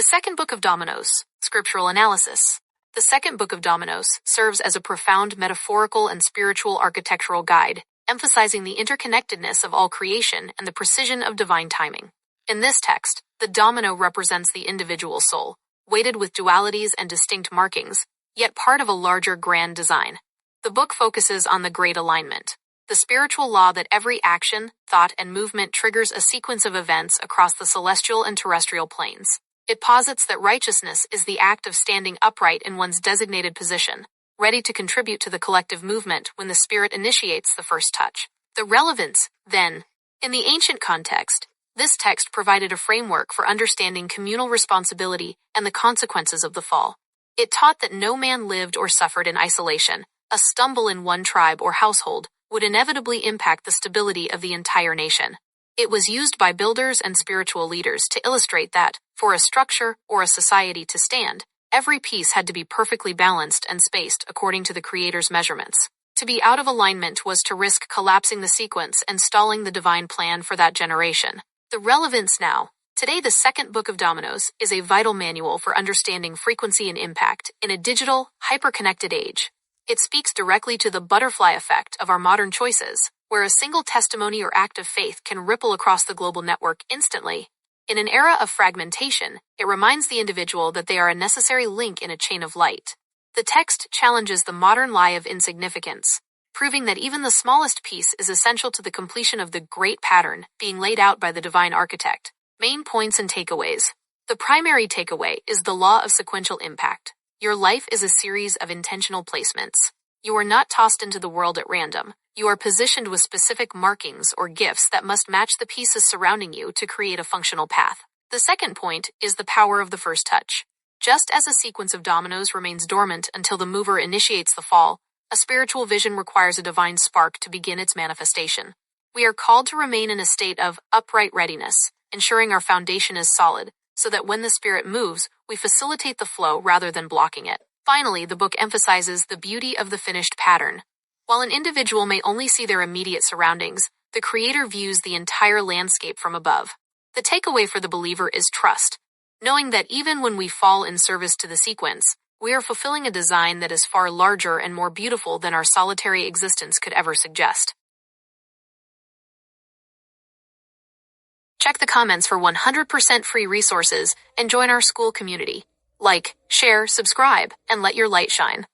The second book of Dominoes, Scriptural Analysis. The second book of Dominos serves as a profound metaphorical and spiritual architectural guide, emphasizing the interconnectedness of all creation and the precision of divine timing. In this text, the domino represents the individual soul, weighted with dualities and distinct markings, yet part of a larger grand design. The book focuses on the great alignment, the spiritual law that every action, thought, and movement triggers a sequence of events across the celestial and terrestrial planes. It posits that righteousness is the act of standing upright in one's designated position, ready to contribute to the collective movement when the Spirit initiates the first touch. The relevance, then. In the ancient context, this text provided a framework for understanding communal responsibility and the consequences of the fall. It taught that no man lived or suffered in isolation. A stumble in one tribe or household would inevitably impact the stability of the entire nation. It was used by builders and spiritual leaders to illustrate that, for a structure or a society to stand, every piece had to be perfectly balanced and spaced according to the Creator's measurements. To be out of alignment was to risk collapsing the sequence and stalling the divine plan for that generation. The relevance now. Today, the second book of Dominos is a vital manual for understanding frequency and impact in a digital, hyper-connected age. It speaks directly to the butterfly effect of our modern choices, where a single testimony or act of faith can ripple across the global network instantly. In an era of fragmentation, it reminds the individual that they are a necessary link in a chain of light. The text challenges the modern lie of insignificance, proving that even the smallest piece is essential to the completion of the great pattern being laid out by the divine architect. Main points and takeaways. The primary takeaway is the law of sequential impact. Your life is a series of intentional placements. You are not tossed into the world at random. You are positioned with specific markings or gifts that must match the pieces surrounding you to create a functional path. The second point is the power of the first touch. Just as a sequence of dominoes remains dormant until the mover initiates the fall, a spiritual vision requires a divine spark to begin its manifestation. We are called to remain in a state of upright readiness, ensuring our foundation is solid, so that when the Spirit moves, we facilitate the flow rather than blocking it. Finally, the book emphasizes the beauty of the finished pattern. While an individual may only see their immediate surroundings, the Creator views the entire landscape from above. The takeaway for the believer is trust, knowing that even when we fall in service to the sequence, we are fulfilling a design that is far larger and more beautiful than our solitary existence could ever suggest. Check the comments for 100% free resources and join our school community. Like, share, subscribe, and let your light shine.